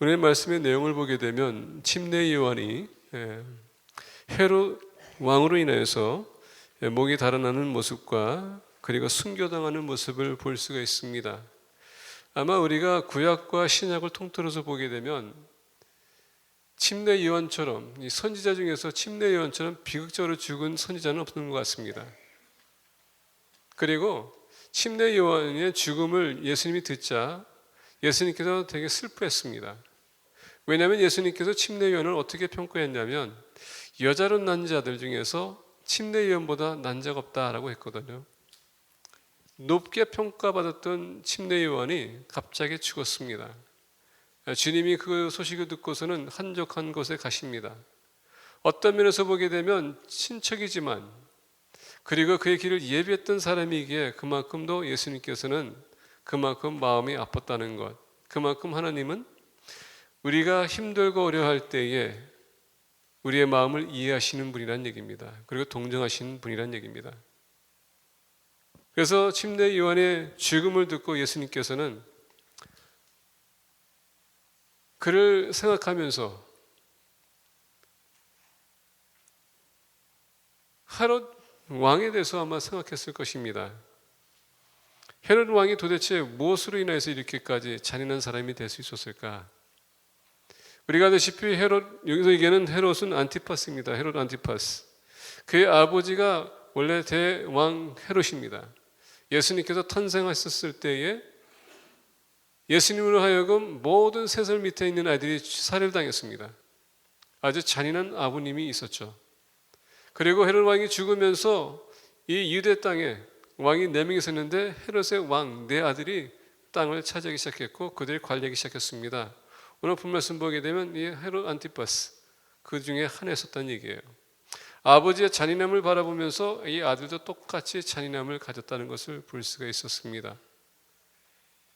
오늘 말씀의 내용을 보게 되면 침례 요한이 헤롯 왕으로 인하여서 목이 달아나는 모습과 그리고 순교당하는 모습을 볼 수가 있습니다. 아마 우리가 구약과 신약을 통틀어서 보게 되면 침례 요한처럼, 이 선지자 중에서 침례 요한처럼 비극적으로 죽은 선지자는 없는 것 같습니다. 그리고 침례 요한의 죽음을 예수님이 듣자 예수님께서 되게 슬퍼했습니다. 왜냐하면 예수님께서 침례 요한을 어떻게 평가했냐면 여자로 난 자들 중에서 침례 요한보다 난 자가 없다라고 했거든요. 높게 평가받았던 침례 요한이 갑자기 죽었습니다. 주님이 그 소식을 듣고서는 한적한 곳에 가십니다. 어떤 면에서 보게 되면 친척이지만 그리고 그의 길을 예비했던 사람이기에 그만큼도 예수님께서는 그만큼 마음이 아팠다는 것, 그만큼 하나님은 우리가 힘들고 어려워할 때에 우리의 마음을 이해하시는 분이란 얘기입니다. 그리고 동정하시는 분이란 얘기입니다. 그래서 침례 요한의 죽음을 듣고 예수님께서는 그를 생각하면서 헤롯 왕에 대해서 아마 생각했을 것입니다. 헤롯 왕이 도대체 무엇으로 인해서 이렇게까지 잔인한 사람이 될 수 있었을까? 우리가 아시다시피 헤롯, 여기서 얘기하는 헤롯은 안티파스입니다. 헤롯 안티파스. 그의 아버지가 원래 대왕 헤롯입니다. 예수님께서 탄생하셨을 때에 예수님으로 하여금 모든 세상 밑에 있는 아이들이 살해를 당했습니다. 아주 잔인한 아버님이 있었죠. 그리고 헤롯 왕이 죽으면서 이 유대 땅에 왕이 4명이 있었는데 헤롯의 왕 4아들이 땅을 차지하기 시작했고 그들이 관리하기 시작했습니다. 오늘 본 말씀 보게 되면 이 헤롯 안티파스 그 중에 하나 있었다는 얘기예요. 아버지의 잔인함을 바라보면서 이 아들도 똑같이 잔인함을 가졌다는 것을 볼 수가 있었습니다.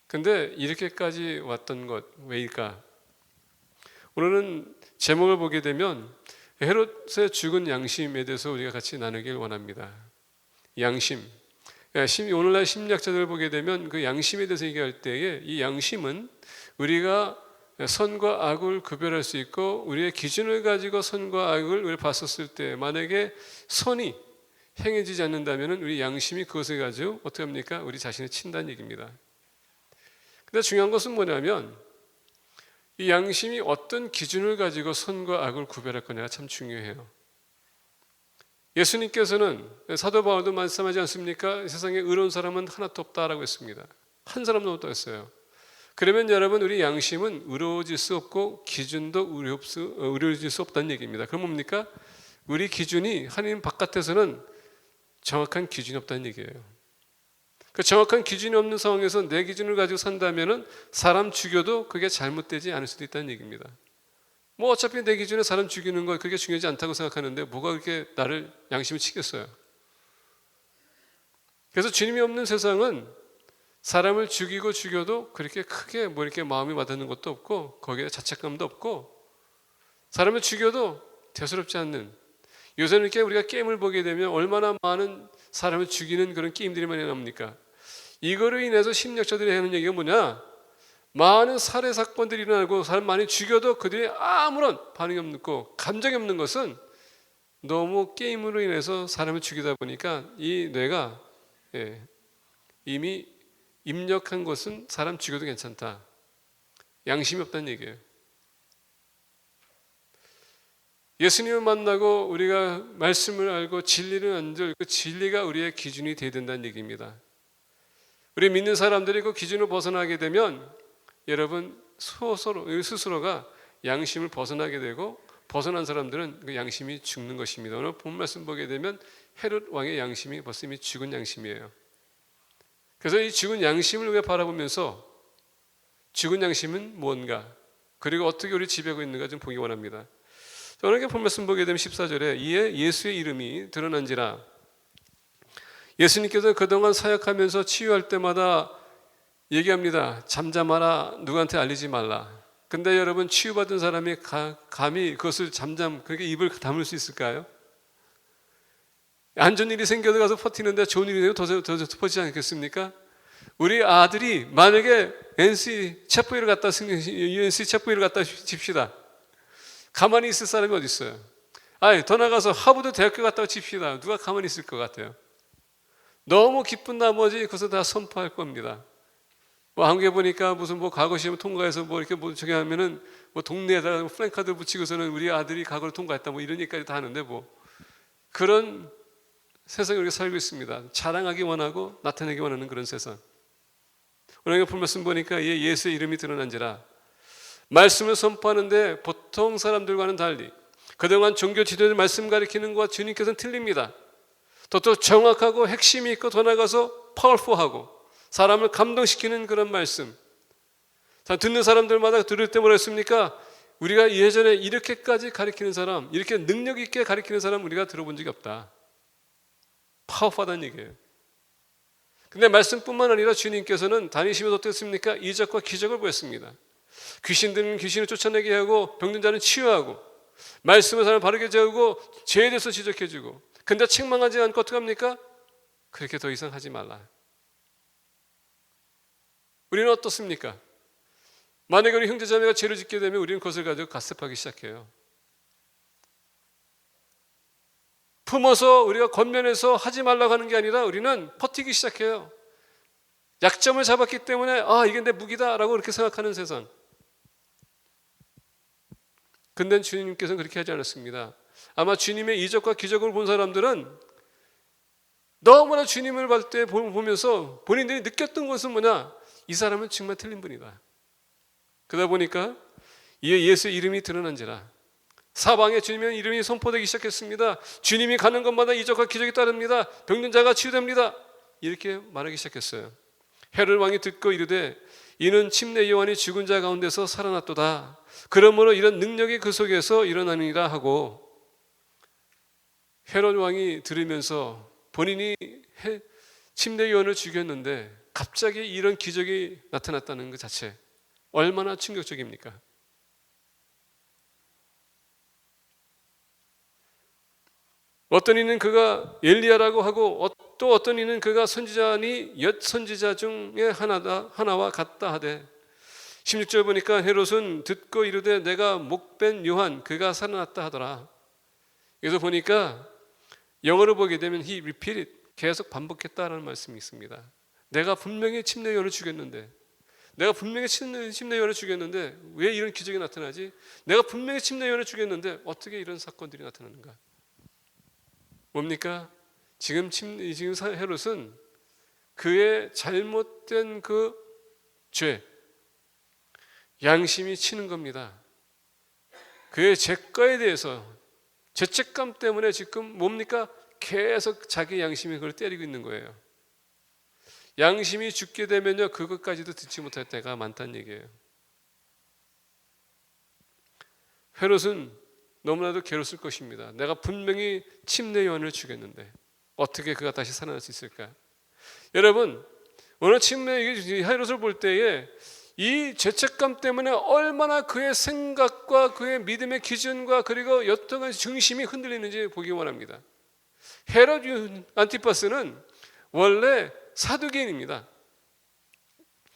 근데 이렇게까지 왔던 것 왜일까? 오늘은 제목을 보게 되면 헤롯의 죽은 양심에 대해서 우리가 같이 나누길 원합니다. 양심. 오늘날 심리학자들을 보게 되면 그 양심에 대해서 얘기할 때에 이 양심은 우리가 선과 악을 구별할 수 있고 우리의 기준을 가지고 선과 악을 우리가 봤었을 때 만약에 선이 행해지지 않는다면 우리 양심이 그것을 가지고 어떻게 합니까? 우리 자신을 친다는 얘기입니다. 근데 중요한 것은 뭐냐면 이 양심이 어떤 기준을 가지고 선과 악을 구별할 거냐가 참 중요해요. 예수님께서는 사도 바울도 말씀하지 않습니까? 세상에 의로운 사람은 하나도 없다라고 했습니다. 한 사람도 없다고 했어요. 그러면 여러분 우리 양심은 의로워질 수 없고 기준도 의로워질 수 없다는 얘기입니다. 그럼 뭡니까? 우리 기준이 하나님 바깥에서는 정확한 기준이 없다는 얘기예요. 그 정확한 기준이 없는 상황에서 내 기준을 가지고 산다면 사람 죽여도 그게 잘못되지 않을 수도 있다는 얘기입니다. 뭐 어차피 내 기준에 사람 죽이는 거 그게 중요하지 않다고 생각하는데 뭐가 그렇게 나를 양심을 치겠어요. 그래서 주님이 없는 세상은 사람을 죽이고 죽여도 그렇게 크게 뭐 이렇게 마음이 와닿는 것도 없고 거기에 자책감도 없고 사람을 죽여도 대수롭지 않는 요새는 이렇게 우리가 게임을 보게 되면 얼마나 많은 사람을 죽이는 그런 게임들이 많이 나옵니까? 이거로 인해서 심리학자들이 하는 얘기가 뭐냐? 많은 살해 사건들이 일어나고 사람 많이 죽여도 그들이 아무런 반응이 없고 감정이 없는 것은 너무 게임으로 인해서 사람을 죽이다 보니까 이 뇌가 이미 입력한 것은 사람 죽여도 괜찮다. 양심이 없다는 얘기예요. 예수님을 만나고 우리가 말씀을 알고 진리를 안들 그 진리가 우리의 기준이 되어야 된다는 얘기입니다. 우리 믿는 사람들이 그 기준을 벗어나게 되면 여러분 스스로가 양심을 벗어나게 되고 벗어난 사람들은 그 양심이 죽는 것입니다. 오늘 본 말씀 보게 되면 헤롯 왕의 양심이 벌써 이미 죽은 양심이에요. 그래서 이 죽은 양심을 우리가 바라보면서 죽은 양심은 뭔가 그리고 어떻게 우리 지배하고 있는가 좀 보기 원합니다. 오늘 본 말씀 보게 되면 14절에 이에 예수의 이름이 드러난지라 예수님께서 그동안 사역하면서 치유할 때마다 얘기합니다. 잠잠하라 누구한테 알리지 말라. 근데 여러분 치유받은 사람이 감히 그것을 그렇게 입을 다물 수 있을까요? 안 좋은 일이 생겨서 가서 퍼뜨리는데 좋은 일이 더 퍼지지 않겠습니까? 우리 아들이 만약에 NC 체포위를 갖다 UNC 체포위를 갖다 칩시다. 가만히 있을 사람이 어디 있어요? 더 나가서 하버드 대학교 갔다가 칩시다. 누가 가만히 있을 것 같아요? 너무 기쁜 나머지 그것을 다 선포할 겁니다. 한국에 보니까 무슨 과거 시험 통과해서 이렇게 저기 하면은 동네에다가 플랜카드 붙이고서는 우리 아들이 과거를 통과했다 이런 얘기까지 다 하는데 그런 세상에 우리가 살고 있습니다. 자랑하기 원하고 나타내기 원하는 그런 세상. 오늘 말씀 보니까 예수의 이름이 드러난지라 말씀을 선포하는데 보통 사람들과는 달리 그동안 종교 지도자들 말씀 가리키는 것과 주님께서는 틀립니다. 더 정확하고 핵심이 있고 더 나아가서 파워풀하고 사람을 감동시키는 그런 말씀. 듣는 사람들마다 들을 때 뭐라 했습니까? 우리가 예전에 이렇게까지 가리키는 사람, 이렇게 능력 있게 가리키는 사람 우리가 들어본 적이 없다. 파워풀하다는 얘기예요. 근데 말씀뿐만 아니라 주님께서는 다니시면서 어땠습니까? 이적과 기적을 보였습니다. 귀신 들린 귀신을 쫓아내게 하고 병든 자는 치유하고 말씀을 사람을 바르게 재우고 죄에 대해서 지적해주고 근데 책망하지 않고 어떻게 합니까? 그렇게 더 이상 하지 말라. 우리는 어떻습니까? 만약에 우리 형제자매가 죄를 짓게 되면 우리는 그것을 가지고 가습하기 시작해요. 품어서 우리가 권면해서 하지 말라고 하는 게 아니라 우리는 버티기 시작해요. 약점을 잡았기 때문에 이게 내 무기다 라고 그렇게 생각하는 세상. 근데 주님께서는 그렇게 하지 않았습니다. 아마 주님의 이적과 기적을 본 사람들은 너무나 주님을 볼 때 보면서 본인들이 느꼈던 것은 뭐냐? 이 사람은 정말 틀린 분이다. 그러다 보니까 예수의 이름이 드러난지라 사방에 주님의 이름이 선포되기 시작했습니다. 주님이 가는 곳마다 이적과 기적이 따릅니다. 병든 자가 치유됩니다. 이렇게 말하기 시작했어요. 헤롯 왕이 듣고 이르되 이는 침례 요한이 죽은 자 가운데서 살아났도다. 그러므로 이런 능력이 그 속에서 일어나니라 하고 헤롯 왕이 들으면서 본인이 침례 요한을 죽였는데 갑자기 이런 기적이 나타났다는 것 자체 얼마나 충격적입니까? 어떤 이는 그가 엘리야라고 하고 또 어떤 이는 그가 선지자니 옛 선지자 중에 하나와 같다 하되 16절 보니까 헤롯은 듣고 이르되 내가 목벤 요한 그가 살아났다 하더라. 여기서 보니까 영어로 보게 되면 he repeated 계속 반복했다라는 말씀이 있습니다. 내가 분명히 침례 요한을 죽였는데 내가 분명히 침례 요한을 죽였는데 왜 이런 기적이 나타나지? 내가 분명히 침례 요한을 죽였는데 어떻게 이런 사건들이 나타나는가? 뭡니까? 지금 헤롯은 그의 잘못된 그 죄, 양심이 치는 겁니다. 그의 죄과에 대해서 죄책감 때문에 지금 뭡니까? 계속 자기 양심이 그걸 때리고 있는 거예요. 양심이 죽게 되면요 그것까지도 듣지 못할 때가 많다는 얘기예요. 헤롯은 너무나도 괴로웠을 것입니다. 내가 분명히 침례 요한을 죽였는데 어떻게 그가 다시 살아날 수 있을까? 여러분 오늘 헤롯을 볼 때에 이 죄책감 때문에 얼마나 그의 생각과 그의 믿음의 기준과 그리고 여태까지 중심이 흔들리는지 보기 원합니다. 헤롯 안티파스는 원래 사두개인입니다.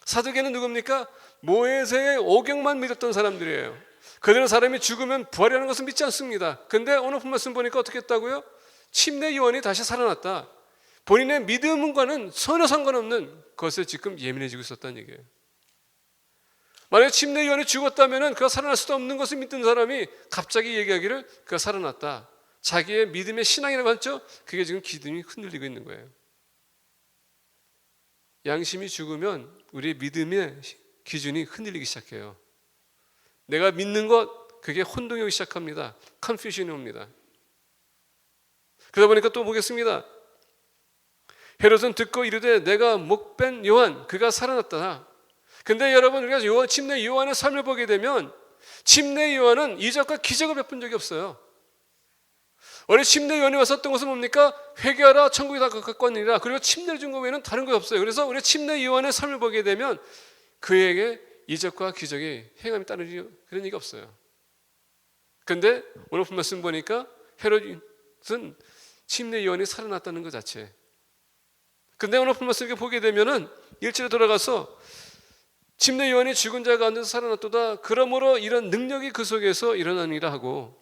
사두개는 누굽니까? 모세의 오경만 믿었던 사람들이에요. 그들은 사람이 죽으면 부활이라는 것을 믿지 않습니다. 근데 오늘 말씀 보니까 어떻게 했다고요? 침례 요한이 다시 살아났다. 본인의 믿음과는 전혀 상관없는 것에 지금 예민해지고 있었다는 얘기예요. 만약에 침례 요한이 죽었다면 그가 살아날 수도 없는 것을 믿던 사람이 갑자기 얘기하기를 그가 살아났다. 자기의 믿음의 신앙이라고 했죠? 그게 지금 기둥이 흔들리고 있는 거예요. 양심이 죽으면 우리의 믿음의 기준이 흔들리기 시작해요. 내가 믿는 것 그게 혼동이 오기 시작합니다. 컨퓨전이 옵니다. 그러다 보니까 또 보겠습니다. 헤롯은 듣고 이르되 내가 목벤 요한 그가 살아났다. 근데 여러분 우리가 침례 요한의 삶을 보게 되면 침례 요한은 이적과 기적을 베푼 적이 없어요. 원래 침례 요한이 왔었던 것은 뭡니까? 회개하라 천국이 다 가까웠느니라. 그리고 침례를 준 것 외에는 다른 것 없어요. 그래서 우리 침례 요한의 삶을 보게 되면 그에게 이적과 기적이 행함이 따르는 그런 얘기가 없어요. 근데 오늘 말씀 보니까 헤롯은 침례 요한이 살아났다는 것 자체. 근데 오늘 말씀 보게 되면은 1절에 돌아가서 침례 요한이 죽은 자 가운데서 살아났도다. 그러므로 이런 능력이 그 속에서 일어나니라 하고,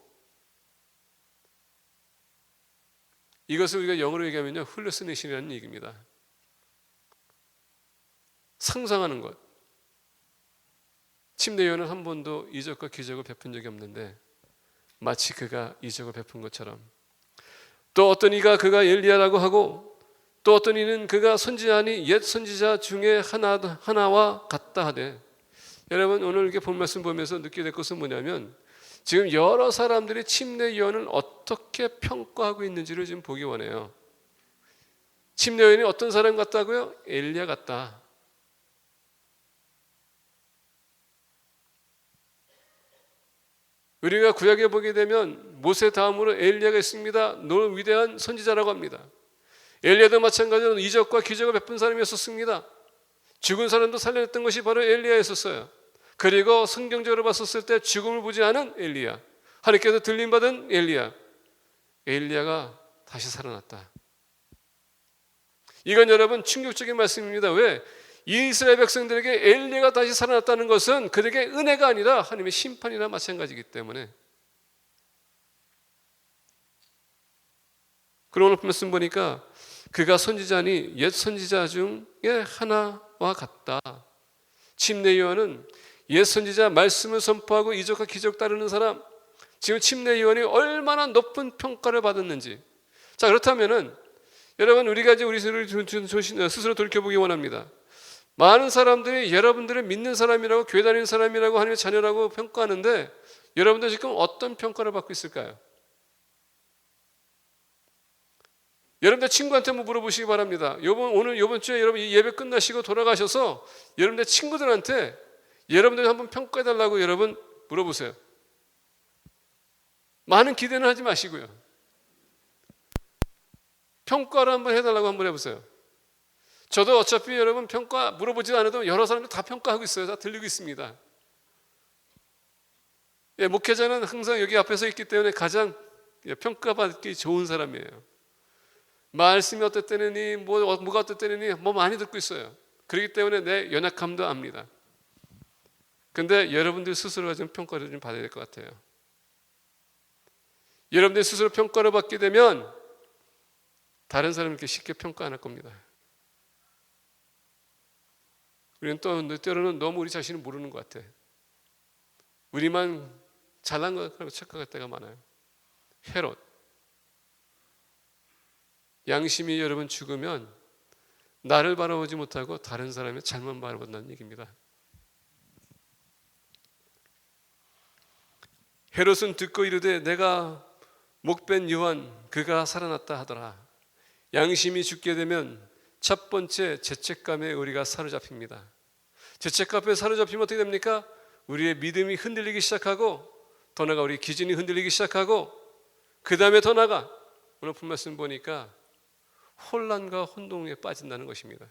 이것을 우리가 영어로 얘기하면요, 훌루시네이션이라는 얘기입니다. 상상하는 것. 침례 요한은 한 번도 이적과 기적을 베푼 적이 없는데 마치 그가 이적을 베푼 것처럼, 또 어떤 이가 그가 엘리야라고 하고, 또 어떤 이는 그가 선지자 아니 옛 선지자 중에 하나와 같다 하되, 여러분 오늘 이렇게 본 말씀 보면서 느끼게 될 것은 뭐냐면, 지금 여러 사람들이 침례 요한을 어떻게 평가하고 있는지를 지금 보기 원해요. 침례 요한이 어떤 사람 같다고요? 엘리야 같다. 우리가 구약에 보게 되면 모세 다음으로 엘리야가 있습니다. 너는 위대한 선지자라고 합니다. 엘리야도 마찬가지로 이적과 기적을 베푼 사람이었습니다. 죽은 사람도 살려냈던 것이 바로 엘리야였었어요. 그리고 성경적으로 봤었을 때 죽음을 보지 않은 엘리야, 하나님께서 들림받은 엘리야, 엘리야가 다시 살아났다. 이건 여러분 충격적인 말씀입니다. 왜? 이스라엘 백성들에게 엘리야가 다시 살아났다는 것은 그들에게 은혜가 아니라 하나님의 심판이나 마찬가지이기 때문에. 그리고 오늘 말씀 보니까 그가 선지자니 옛 선지자 중에 하나와 같다. 침례 요한은 옛 선지자, 말씀을 선포하고 이적과 기적 따르는 사람, 지금 침례 요한이 얼마나 높은 평가를 받았는지. 자, 그렇다면은 여러분, 우리가 이제 우리 스스로 돌이켜보기 원합니다. 많은 사람들이 여러분들을 믿는 사람이라고, 교회 다니는 사람이라고, 하나님의 자녀라고 평가하는데, 여러분들 지금 어떤 평가를 받고 있을까요? 여러분들 친구한테 한번 물어보시기 바랍니다. 이번 주에 여러분 이 예배 끝나시고 돌아가셔서 여러분들 친구들한테 여러분들 한번 평가해달라고 여러분 물어보세요. 많은 기대는 하지 마시고요. 평가를 한번 해달라고 한번 해보세요. 저도 어차피 여러분 평가 물어보지 않아도 여러 사람들 다 평가하고 있어요. 다 들리고 있습니다. 예, 목회자는 항상 여기 앞에 서 있기 때문에 가장 평가받기 좋은 사람이에요. 말씀이 어땠다느니, 뭐가 어땠다느니, 뭐 많이 듣고 있어요. 그렇기 때문에 내 연약함도 압니다. 근데 여러분들 스스로가 좀 평가를 좀 받아야 될 것 같아요. 여러분들 스스로 평가를 받게 되면 다른 사람에게 쉽게 평가 안 할 겁니다. 우리는 또 때로는 너무 우리 자신을 모르는 것 같아. 우리만 잘난 것처럼 착각할 때가 많아요. 헤롯, 양심이 여러분 죽으면 나를 바라보지 못하고 다른 사람의 잘못 바라본다는 얘기입니다. 헤롯은 듣고 이르되 내가 목벤 요한 그가 살아났다 하더라. 양심이 죽게 되면 첫 번째 죄책감에 우리가 사로잡힙니다. 죄책감에 사로잡히면 어떻게 됩니까? 우리의 믿음이 흔들리기 시작하고, 더 나아가 우리 기준이 흔들리기 시작하고, 그 다음에 더 나아가 오늘 본 말씀 보니까 혼란과 혼동에 빠진다는 것입니다.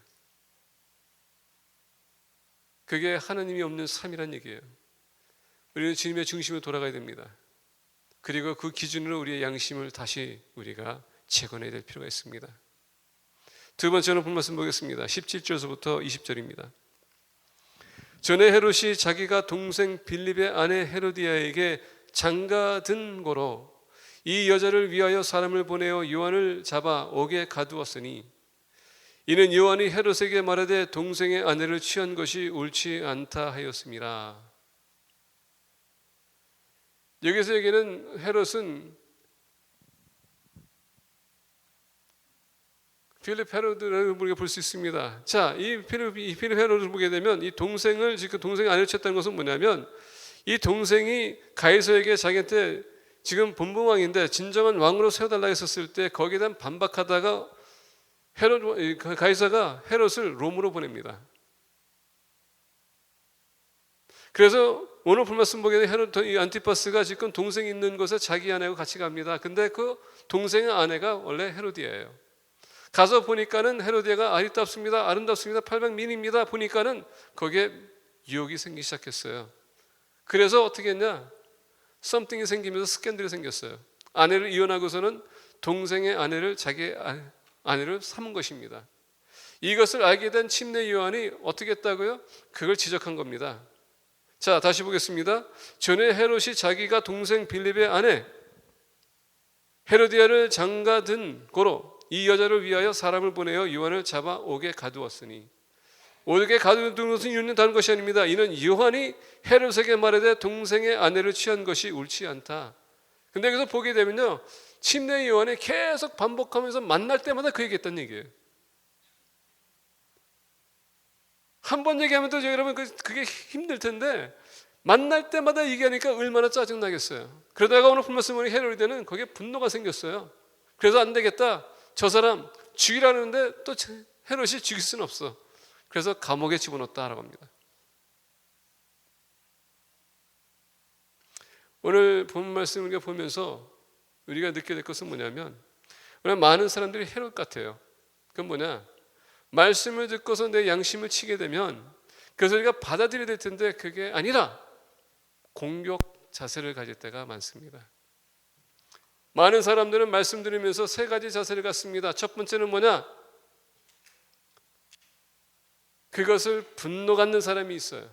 그게 하나님이 없는 삶이란 얘기예요. 우리는 주님의 중심으로 돌아가야 됩니다. 그리고 그 기준으로 우리의 양심을 다시 우리가 재건해야 될 필요가 있습니다. 두 번째는 본 말씀 보겠습니다. 17절에서부터 20절입니다. 전에 헤롯이 자기가 동생 빌립의 아내 헤로디아에게 장가든 고로 이 여자를 위하여 사람을 보내어 요한을 잡아 옥에 가두었으니, 이는 요한이 헤롯에게 말하되 동생의 아내를 취한 것이 옳지 않다 하였습니다. 여기서 얘기는 헤롯은 필립 헤로드를 우리가 볼 수 있습니다. 자, 이 필립 헤로드를 보게 되면 이 동생을, 지금 동생의 아내를 취했다는 것은 뭐냐면, 이 동생이 가이사에게 자기한테 지금 본분왕인데 진정한 왕으로 세워달라고 했었을 때 거기에 대한 반박하다가 가이사가 헤롯을 롬으로 보냅니다. 그래서 오늘 본 말씀 보게 되면 헤롯, 이 안티파스가 지금 동생이 있는 곳에 자기 아내하고 같이 갑니다. 근데 그 동생의 아내가 원래 헤로디아예요. 가서 보니까는 헤로디아가 아름답습니다. 800미입니다. 보니까는 거기에 유혹이 생기기 시작했어요. 그래서 어떻게 했냐? 썸띵이 생기면서 스캔들이 생겼어요. 아내를 이혼하고서는 동생의 아내를 자기 아내를 삼은 것입니다. 이것을 알게 된 침례 요한이 어떻게 했다고요? 그걸 지적한 겁니다. 자, 다시 보겠습니다. 전에 헤롯이 자기가 동생 빌립의 아내 헤로디아를 장가든 고로 이 여자를 위하여 사람을 보내어 요한을 잡아 옥에 가두었으니, 옥에 가두는 것은 이유는 다른 것이 아닙니다. 이는 요한이 헤롯에게 말하되 동생의 아내를 취한 것이 옳지 않다. 근데 여기서 보게 되면요, 침례 요한이 계속 반복하면서 만날 때마다 그 얘기했던 얘기예요. 한 번 얘기하면 또 여러분 그게 힘들 텐데 만날 때마다 얘기하니까 얼마나 짜증나겠어요. 그러다가 오늘 말씀 보니 헤로디아는 거기에 분노가 생겼어요. 그래서 안 되겠다, 저 사람 죽이라는데 또 헤롯이 죽일 수는 없어. 그래서 감옥에 집어넣었다라고 합니다. 오늘 본 말씀을 우리가 보면서 우리가 느끼게 될 것은 뭐냐면, 많은 사람들이 헤롯 같아요. 그건 뭐냐, 말씀을 듣고서 내 양심을 치게 되면 그래서 우리가 받아들여야 될 텐데 그게 아니라 공격 자세를 가질 때가 많습니다. 많은 사람들은 말씀 들으면서 세 가지 자세를 갖습니다. 첫 번째는 뭐냐, 그것을 분노 갖는 사람이 있어요.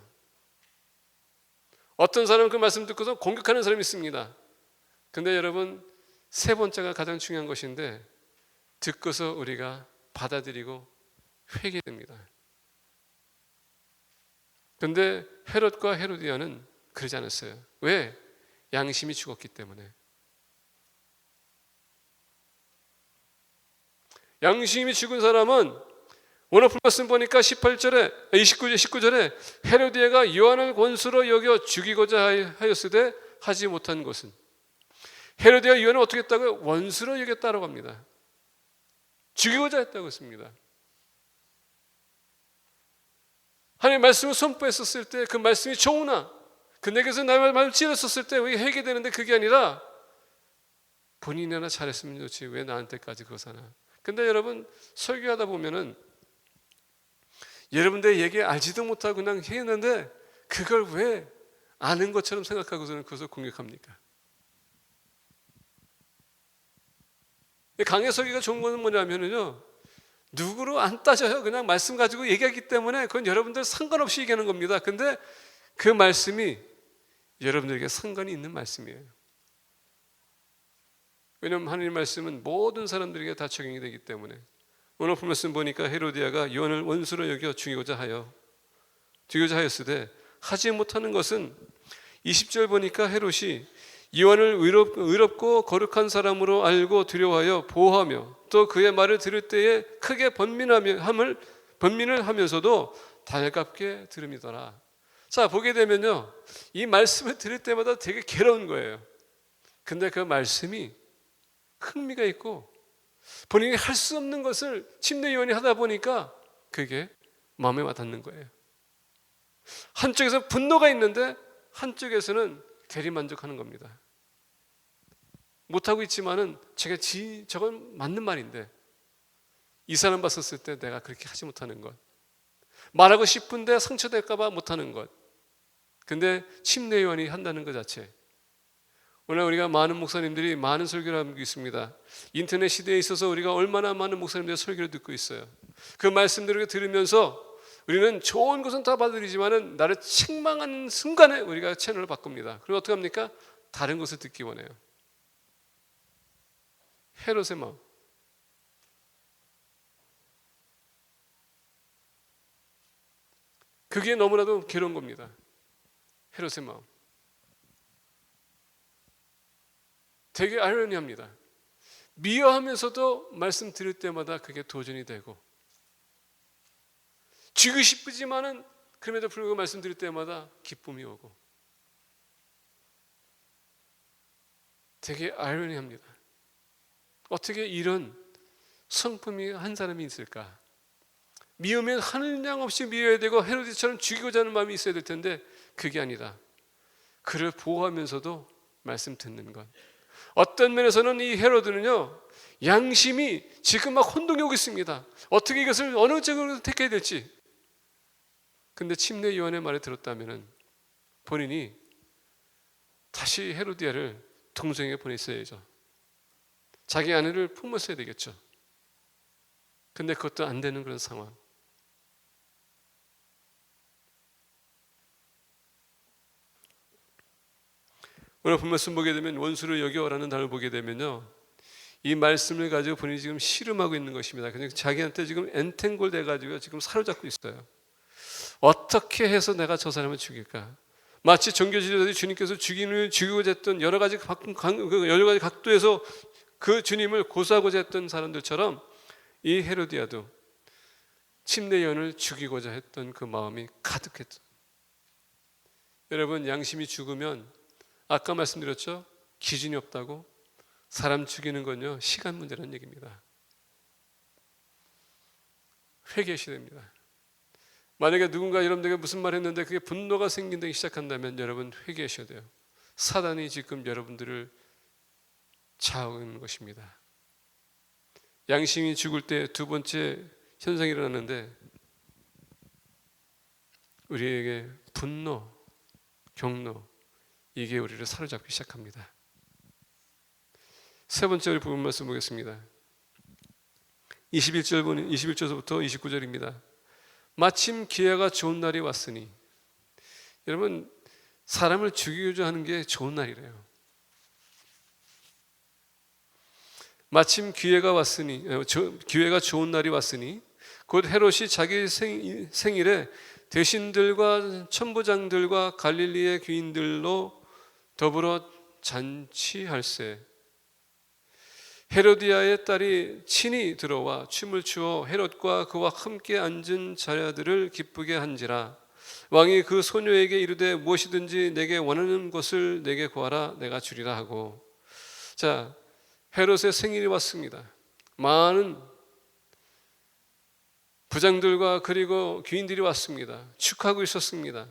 어떤 사람은 그 말씀 듣고서 공격하는 사람이 있습니다. 근데 여러분, 세 번째가 가장 중요한 것인데 듣고서 우리가 받아들이고 회개됩니다. 그런데 헤롯과 헤로디아는 그러지 않았어요. 왜? 양심이 죽었기 때문에. 양심이 죽은 사람은 오늘 말씀 보니까 18절에 19절에 헤로디아가 요한을 원수로 여겨 죽이고자 하였으되 하지 못한 것은, 헤로디아가 요한을 어떻게 했다고요? 원수로 여겼다고 합니다. 죽이고자 했다고 했습니다. 하나님의 말씀을 선포했었을 때 그 말씀이 좋으나 그 내게서 나의 말을 찔렀었을 때 왜 회개되는데 그게 아니라 본인이나 잘했으면 좋지 왜 나한테까지 그거 사나. 근데 여러분, 설교하다 보면은 여러분들 얘기 알지도 못하고 그냥 했는데 그걸 왜 아는 것처럼 생각하고서는 그것을 공격합니까? 강의 설교가 좋은 것은 뭐냐면요, 누구로 안 따져요. 그냥 말씀 가지고 얘기하기 때문에 그건 여러분들 상관없이 얘기하는 겁니다. 근데 그 말씀이 여러분들에게 상관이 있는 말씀이에요. 왜냐하면 하나님 말씀은 모든 사람들에게 다 적용이 되기 때문에. 오늘 말씀 보니까 헤로디아가 요한을 원수로 여겨 죽이고자 하였으되 하지 못하는 것은, 20절 보니까 헤롯이 요한을 의롭고 거룩한 사람으로 알고 두려워하여 보호하며 또 그의 말을 들을 때에 크게 번민을 하면서도 달갑게 들음이더라. 자, 보게 되면요, 이 말씀을 들을 때마다 되게 괴로운 거예요. 근데 그 말씀이 흥미가 있고 본인이 할 수 없는 것을 침례 요한이 하다 보니까 그게 마음에 와닿는 거예요. 한쪽에서 분노가 있는데 한쪽에서는 대리만족하는 겁니다. 못하고 있지만은 저건 맞는 말인데 이 사람 봤었을 때 내가 그렇게 하지 못하는 것, 말하고 싶은데 상처될까 봐 못하는 것. 근데 침례 요한이 한다는 것 자체. 오늘 우리가 많은 목사님들이 많은 설교를 하고 있습니다. 인터넷 시대에 있어서 우리가 얼마나 많은 목사님들의 설교를 듣고 있어요. 그 말씀들을 들으면서 우리는 좋은 것은 다 받아들이지만은 나를 책망하는 순간에 우리가 채널을 바꿉니다. 그리고 어떻게 합니까? 다른 것을 듣기 원해요. 헤롯의 마음. 그게 너무나도 괴로운 겁니다. 헤롯의 마음. 되게 아이러니합니다. 미워하면서도 말씀 들을 때마다 그게 도전이 되고, 죽이고 싶지만은 그럼에도 불구하고 말씀 들을 때마다 기쁨이 오고, 되게 아이러니합니다. 어떻게 이런 성품이 한 사람이 있을까? 미우면 하는 양 없이 미워야 되고 헤로디처럼 죽이고자 하는 마음이 있어야 될 텐데 그게 아니다. 그를 보호하면서도 말씀 듣는 것. 어떤 면에서는 이 헤로드는요, 양심이 지금 막 혼동이 오고 있습니다. 어떻게 이것을 어느 쪽으로 택해야 될지. 근데 침례 요한의 말을 들었다면 본인이 다시 헤로디아를 동생에게 보냈어야죠. 자기 아내를 품었어야 되겠죠. 근데 그것도 안 되는 그런 상황. 오늘 본 말씀 보게 되면 원수를 여겨라는 단어를 보게 되면요, 이 말씀을 가지고 본인이 지금 씨름하고 있는 것입니다. 그냥 자기한테 지금 엔탱골 돼가지고 지금 사로잡고 있어요. 어떻게 해서 내가 저 사람을 죽일까? 마치 종교지도자들이 주님께서 죽이고자 했던 여러 가지 각도에서 그 주님을 고소하고자 했던 사람들처럼 이 헤로디아도 침례 요한을 죽이고자 했던 그 마음이 가득했죠. 여러분, 양심이 죽으면 아까 말씀드렸죠? 기준이 없다고. 사람 죽이는 건요, 시간 문제라는 얘기입니다. 회개하셔야 됩니다. 만약에 누군가 여러분들에게 무슨 말 했는데 그게 분노가 생긴다기 시작한다면 여러분 회개하셔야 돼요. 사단이 지금 여러분들을 좌우하는 것입니다. 양심이 죽을 때 두 번째 현상이 일어나는데, 우리에게 분노, 경노, 이게 우리를 사로잡기 시작합니다. 세 번째 부분 말씀 보겠습니다. 21절부터 29절입니다. 마침 기회가 좋은 날이 왔으니, 여러분, 사람을 죽이고자 하는 게 좋은 날이래요. 마침 기회가 좋은 날이 왔으니 곧 헤롯이 자기 생일에 대신들과 천부장들과 갈릴리의 귀인들로 더불어 잔치할세. 헤로디아의 딸이 친히 들어와 춤을 추어 헤롯과 그와 함께 앉은 자녀들을 기쁘게 한지라. 왕이 그 소녀에게 이르되 무엇이든지 내게 원하는 것을 내게 구하라, 내가 주리라 하고. 자, 헤롯의 생일이 왔습니다. 많은 부장들과 그리고 귀인들이 왔습니다. 축하하고 있었습니다.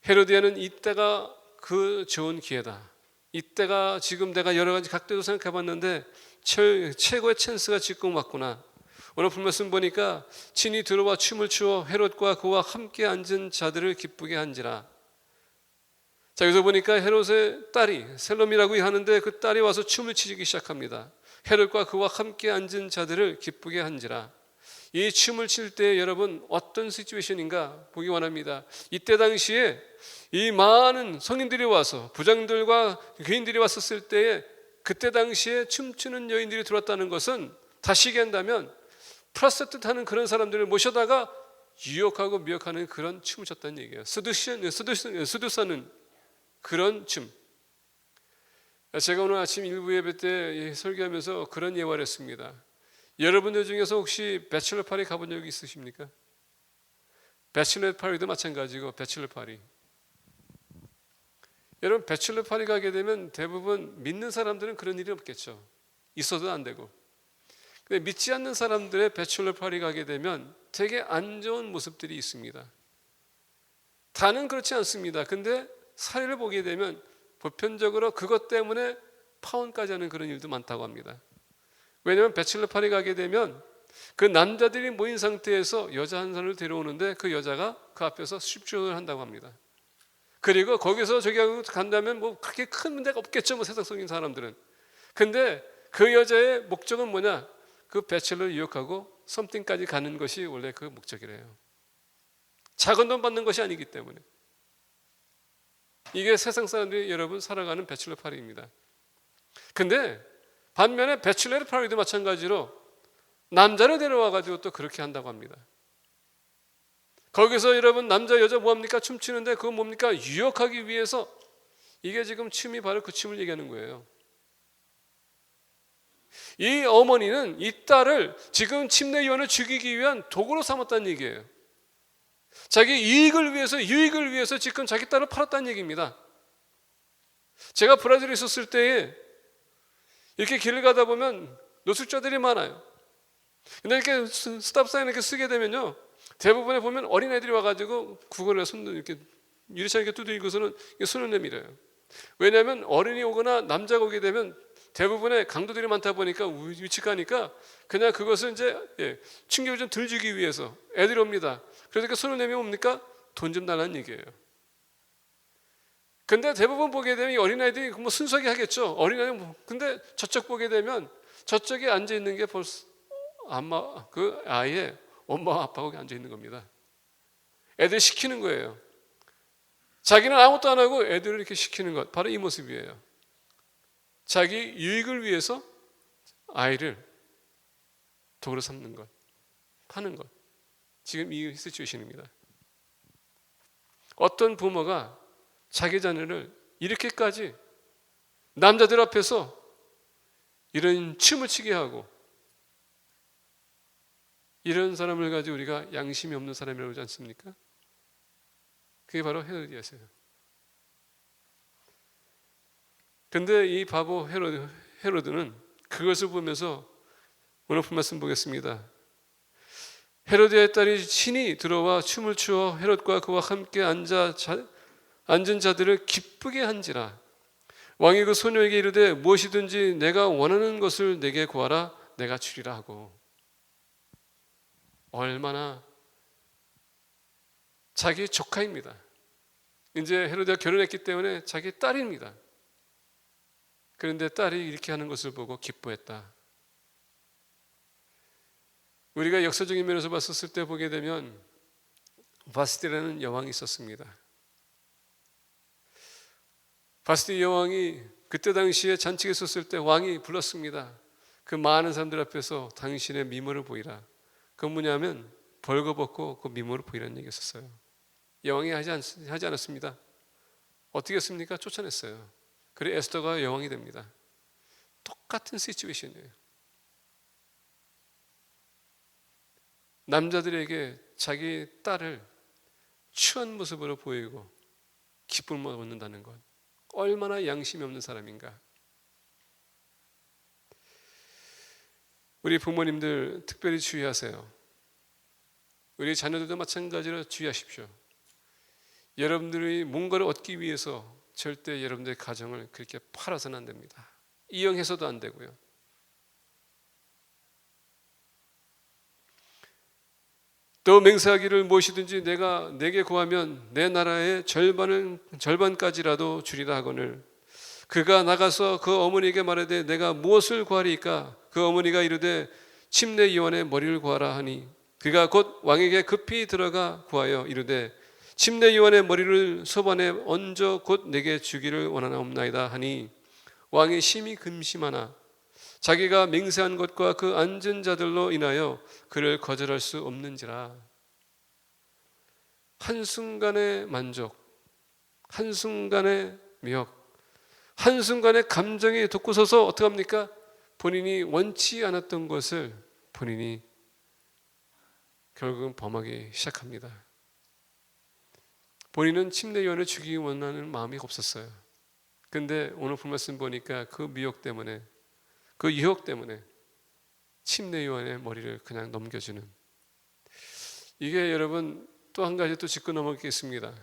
헤로디아는 이때가 그 좋은 기회다. 이때가 지금 내가 여러 가지 각도로 생각해 봤는데 최고의 찬스가 지금 왔구나. 오늘 말씀 보니까 친히 들어와 춤을 추어 헤롯과 그와 함께 앉은 자들을 기쁘게 한지라. 자, 여기서 보니까 헤롯의 딸이 셀롬이라고 하는데 그 딸이 와서 춤을 추기 시작합니다. 헤롯과 그와 함께 앉은 자들을 기쁘게 한지라. 이 춤을 출 때 여러분 어떤 시츄에이션인가 보기 원합니다. 이때 당시에 이 많은 성인들이 와서 부장들과 귀인들이 왔었을 때에 그때 당시에 춤추는 여인들이 들어왔다는 것은 다시 얘기한다면 프로스티튜트하는 그런 사람들을 모셔다가 유혹하고 미혹하는 그런 춤을 췄다는 얘기예요. 스두사는 그런 춤. 제가 오늘 아침 일부 예배 때 설교하면서 그런 예화를 했습니다. 여러분들 중에서 혹시 배첼러 파리 가본 적이 있으십니까? 배첼러 파리도 마찬가지고 배첼러 파리. 여러분, 배첼러 파리 가게 되면 대부분 믿는 사람들은 그런 일이 없겠죠. 있어도 안 되고. 근데 믿지 않는 사람들의 배첼러 파리 가게 되면 되게 안 좋은 모습들이 있습니다. 다는 그렇지 않습니다. 근데 사례를 보게 되면 보편적으로 그것 때문에 파혼까지 하는 그런 일도 많다고 합니다. 왜냐하면 배첼러 파리 가게 되면 그 남자들이 모인 상태에서 여자 한 사람을 데려오는데 그 여자가 그 앞에서 스트립쇼를 한다고 합니다. 그리고 거기서 저기 간다면 뭐 그렇게 큰 문제가 없겠죠, 뭐 세상 속인 사람들은. 근데 그 여자의 목적은 뭐냐? 그 배첼러를 유혹하고 썸띵까지 가는 것이 원래 그 목적이래요. 작은 돈 받는 것이 아니기 때문에. 이게 세상 사람들이 여러분 살아가는 배첼러 파리입니다. 근데 반면에 배첼러 파리도 마찬가지로 남자를 데려와 가지고 또 그렇게 한다고 합니다. 거기서 여러분 남자 여자 뭐합니까? 춤추는데 그건 뭡니까? 유혹하기 위해서. 이게 지금 춤이 바로 그 춤을 얘기하는 거예요. 이 어머니는 이 딸을 지금 침례 요한을 죽이기 위한 도구로 삼았다는 얘기예요. 자기 이익을 위해서, 유익을 위해서 지금 자기 딸을 팔았다는 얘기입니다. 제가 브라질에 있었을 때에 이렇게 길을 가다 보면 노숙자들이 많아요. 근데 이렇게 스탑사인 이렇게 쓰게 되면요, 대부분에 보면 어린애들이 와가지고 구걸에 손을 이렇게 유리창 이렇게 두들기고서는 손을 내밀어요. 왜냐하면 어린이 오거나 남자가 오게 되면 대부분의 강도들이 많다 보니까 위축하니까 그냥 그것을 이제 충격을 좀 덜 주기 위해서 애들이 옵니다. 그래서 손을 내면 뭡니까? 돈 좀 달라는 얘기예요. 근데 대부분 보게 되면 이 어린아이들이 뭐 순수하게 하겠죠. 어린아이는 근데 저쪽 보게 되면 저쪽에 앉아 있는 게 벌써 그 아이의 엄마와 아빠가 앉아 있는 겁니다. 애들 시키는 거예요. 자기는 아무것도 안 하고 애들을 이렇게 시키는 것, 바로 이 모습이에요. 자기 유익을 위해서 아이를 도구로 삼는 것, 하는 것. 지금 이 시츄에이션입니다. 어떤 부모가 자기 자녀를 이렇게까지 남자들 앞에서 이런 춤을 추게 하고, 이런 사람을 가지고 우리가 양심이 없는 사람이라고 하지 않습니까? 그게 바로 헤로디아세요. 근데 이 바보 헤로드는 그것을 보면서 오늘 본 말씀 보겠습니다. 헤로디아의 딸이 신이 들어와 춤을 추어 헤롯과 그와 함께 앉은 자들을 기쁘게 한지라. 왕이 그 소녀에게 이르되 무엇이든지 내가 원하는 것을 내게 구하라, 내가 주리라 하고. 얼마나 자기 조카입니다. 이제 헤로디아가 결혼했기 때문에 자기 딸입니다. 그런데 딸이 이렇게 하는 것을 보고 기뻐했다. 우리가 역사적인 면에서 봤었을 때 보게 되면 바스티라는 여왕이 있었습니다. 바스티 여왕이 그때 당시에 잔치가 있었을 때 왕이 불렀습니다. 그 많은 사람들 앞에서 당신의 미모를 보이라. 그건 뭐냐면 벌거벗고 그 미모를 보이라는 얘기였었어요. 여왕이 하지 않았습니다. 어떻게 했습니까? 쫓아냈어요. 그래 에스더가 여왕이 됩니다. 똑같은 시츄에이션이에요. 남자들에게 자기 딸을 추한 모습으로 보이고 기쁨을 얻는다는 것, 얼마나 양심이 없는 사람인가. 우리 부모님들 특별히 주의하세요. 우리 자녀들도 마찬가지로 주의하십시오. 여러분들이 뭔가를 얻기 위해서 절대 여러분들의 가정을 그렇게 팔아서는 안 됩니다. 이용해서도 안 되고요. 또 맹세하기를 무엇이든지 내게 구하면 내 나라의 절반까지라도 주리라 하거늘 그가 나가서 그 어머니에게 말하되 내가 무엇을 구하리까? 그 어머니가 이르되 침례 요한의 머리를 구하라 하니 그가 곧 왕에게 급히 들어가 구하여 이르되 침례 요한의 머리를 소반에 얹어 곧 내게 주기를 원하나옵나이다 하니 왕이 심히 근심하나 자기가 맹세한 것과 그 앉은 자들로 인하여 그를 거절할 수 없는지라. 한순간의 만족, 한순간의 미혹, 한순간의 감정이 돋구서서 어떻게 합니까? 본인이 원치 않았던 것을 본인이 결국은 범하기 시작합니다. 본인은 침례 요한을 죽이기 원하는 마음이 없었어요. 근데 오늘 본 말씀 보니까 그 미혹 때문에, 그 유혹 때문에 침례 요한의 머리를 그냥 넘겨주는, 이게 여러분 또 한 가지 또 짚고 넘어가겠습니다.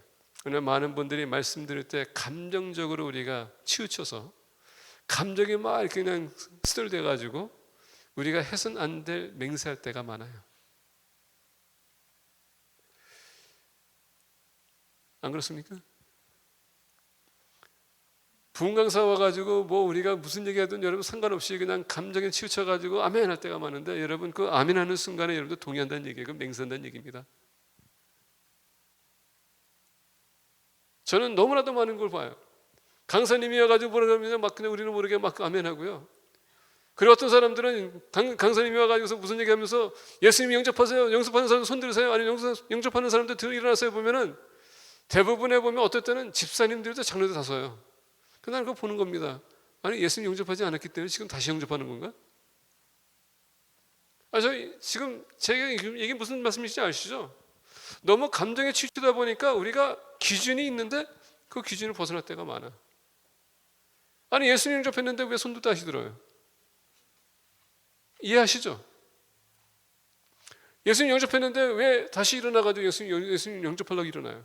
오늘 많은 분들이 말씀 들을 때 감정적으로 우리가 치우쳐서 감정이 막 이렇게 그냥 스들돼 가지고 우리가 해서는 안 될 맹세할 때가 많아요. 안 그렇습니까? 부흥 강사 와가지고 뭐 우리가 무슨 얘기하든 여러분 상관없이 그냥 감정에 치우쳐가지고 아멘 할 때가 많은데, 여러분 그 아멘 하는 순간에 여러분들 동의한다는 얘기예요. 그 맹세한다는 얘기입니다. 저는 너무나도 많은 걸 봐요. 강사님이 와가지고 뭐라면 막 그냥 우리는 모르게 막 아멘 하고요. 그리고 어떤 사람들은 강사님이 와가지고서 무슨 얘기하면서 예수님 영접하세요, 영접하는 사람 손 들으세요, 아니면 영접하는 사람들 일어나세요 보면은 대부분에 보면 어떨 때는 집사님들도 장로도 다 서요. 그날 그거 보는 겁니다. 아니 예수님 영접하지 않았기 때문에 지금 다시 영접하는 건가? 저 지금 제가 이게 무슨 말씀인지 아시죠? 너무 감정에 치우치다 보니까 우리가 기준이 있는데 그 기준을 벗어날 때가 많아. 아니 예수님 영접했는데 왜 손도 다시 들어요? 이해하시죠? 예수님 영접했는데 왜 다시 일어나가지고 예수님 영접하려고 일어나요?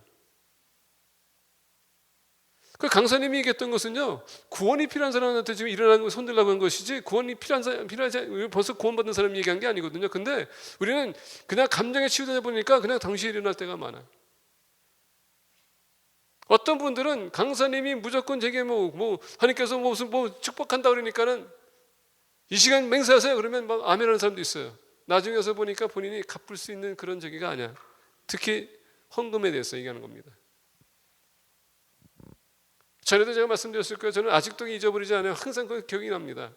그 강사님이 얘기했던 것은요, 구원이 필요한 사람한테 지금 일어나는 손 들라고 한 것이지, 구원이 필요하지 벌써 구원받는 사람이 얘기한 게 아니거든요. 근데 우리는 그냥 감정에 치우다 보니까 그냥 당시에 일어날 때가 많아. 어떤 분들은 강사님이 무조건 제게 하나님께서 무슨 축복한다 그러니까는 이 시간 맹세하세요 그러면 막 아멘하는 사람도 있어요. 나중에 와서 보니까 본인이 갚을 수 있는 그런 저기가 아니야. 특히 헌금에 대해서 얘기하는 겁니다. 전에도 제가 말씀드렸을 거예요. 저는 아직도 잊어버리지 않아요. 항상 그 기억이 납니다.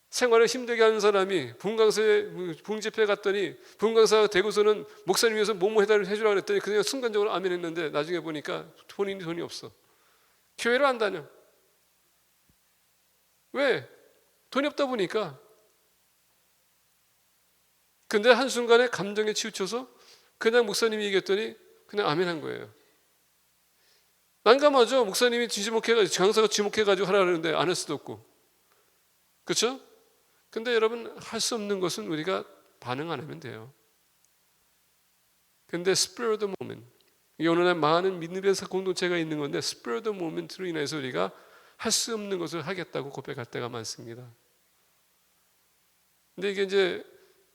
생활을 힘들게 하는 사람이 부흥집회에 갔더니 부흥강사가 되고서는 목사님 위해서 뭐뭐 해주라고 그랬더니 그냥 순간적으로 아멘 했는데 나중에 보니까 본인이 돈이 없어. 교회를 안 다녀. 왜? 돈이 없다 보니까. 근데 한순간에 감정에 치우쳐서 그냥 목사님이 얘기했더니 그냥 아멘 한 거예요. 난감하죠. 목사님이 강사가 지목해가지고 하라 그러는데 안 할 수도 없고. 그렇죠? 근데 여러분, 할 수 없는 것은 우리가 반응 안 하면 돼요. 근데 Spur of the moment, 이 오늘날 많은 믿음의 공동체가 있는 건데 Spur of the moment로 인해서 우리가 할 수 없는 것을 하겠다고 고백할 때가 많습니다. 근데 이게 이제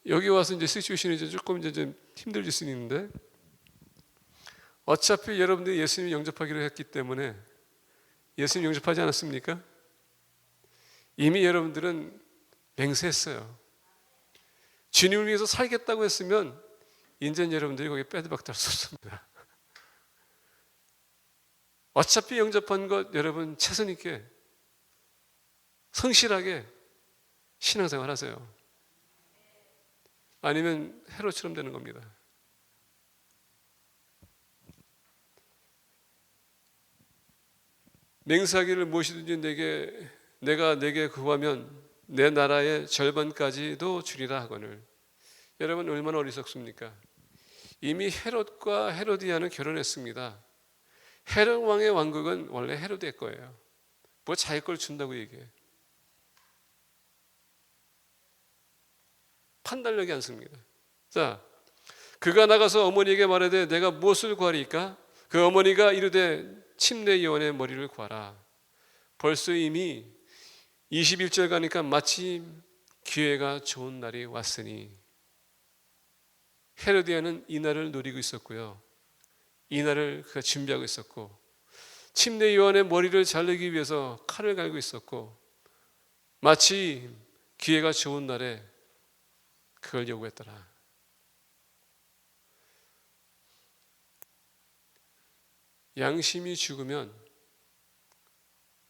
여기 와서 이제 시츄에이션이 이제 조금 이제 좀 힘들어질 수 있는데, 어차피 여러분들이 예수님 영접하기로 했기 때문에 예수님 영접하지 않았습니까? 이미 여러분들은 맹세했어요. 주님을 위해서 살겠다고 했으면 이제는 여러분들이 거기에 빼도 박도 할 수 없습니다. 어차피 영접한 것 여러분 최선 있게 성실하게 신앙생활 하세요. 아니면 헤롯처럼 되는 겁니다. 맹세하기를 무엇이든지 내가 내게 구하면 내 나라의 절반까지도 주리라 하거늘. 여러분 얼마나 어리석습니까? 이미 헤롯과 헤로디아는 결혼했습니다. 헤롯 왕의 왕국은 원래 헤로드의 거예요. 뭐 자기 걸 준다고 얘기해. 판단력이 않습니다. 자, 그가 나가서 어머니에게 말하되 내가 무엇을 구하리까? 그 어머니가 이르되 침례 요한의 머리를 구하라. 벌써 이미 21절 가니까 마침 기회가 좋은 날이 왔으니, 헤로디아는 이 날을 노리고 있었고요. 이 날을 그가 준비하고 있었고, 침례 요한의 머리를 자르기 위해서 칼을 갈고 있었고, 마치 기회가 좋은 날에 그걸 요구했더라. 양심이 죽으면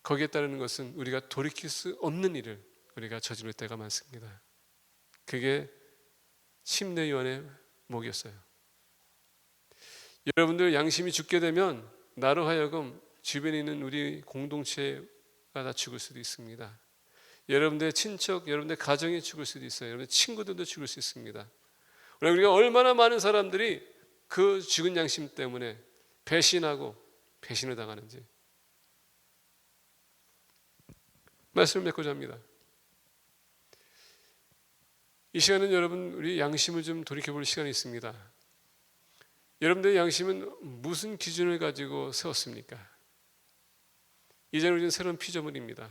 거기에 따르는 것은 우리가 돌이킬 수 없는 일을 우리가 저지를 때가 많습니다. 그게 침례 요한의 목이었어요. 여러분들 양심이 죽게 되면 나로 하여금 주변에 있는 우리 공동체가 다 죽을 수도 있습니다. 여러분들의 친척, 여러분들의 가정이 죽을 수도 있어요. 여러분의 친구들도 죽을 수 있습니다. 우리가 얼마나 많은 사람들이 그 죽은 양심 때문에 배신하고 배신을 당하는지 말씀을 맺고자 합니다. 이 시간은 여러분 우리 양심을 좀 돌이켜볼 시간이 있습니다. 여러분들의 양심은 무슨 기준을 가지고 세웠습니까? 이제는 우리는 새로운 피조물입니다.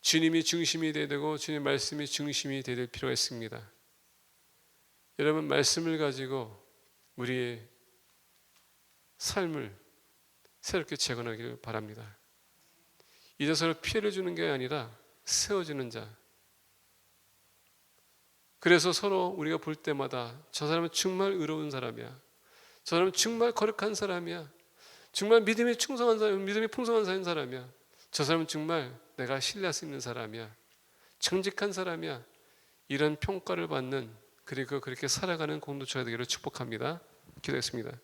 주님이 중심이 되어야 되고 주님 말씀이 중심이 되어야 될 필요가 있습니다. 여러분 말씀을 가지고 우리의 삶을 새롭게 재건하기를 바랍니다. 이제 서로 피해를 주는 게 아니라 세워주는 자. 그래서 서로 우리가 볼 때마다 저 사람은 정말 의로운 사람이야, 저 사람은 정말 거룩한 사람이야, 정말 믿음이 충성한 사람, 믿음이 풍성한 사람이야, 저 사람은 정말 내가 신뢰할 수 있는 사람이야, 정직한 사람이야, 이런 평가를 받는, 그리고 그렇게 살아가는 공동체가 되기를 축복합니다. 기도했습니다.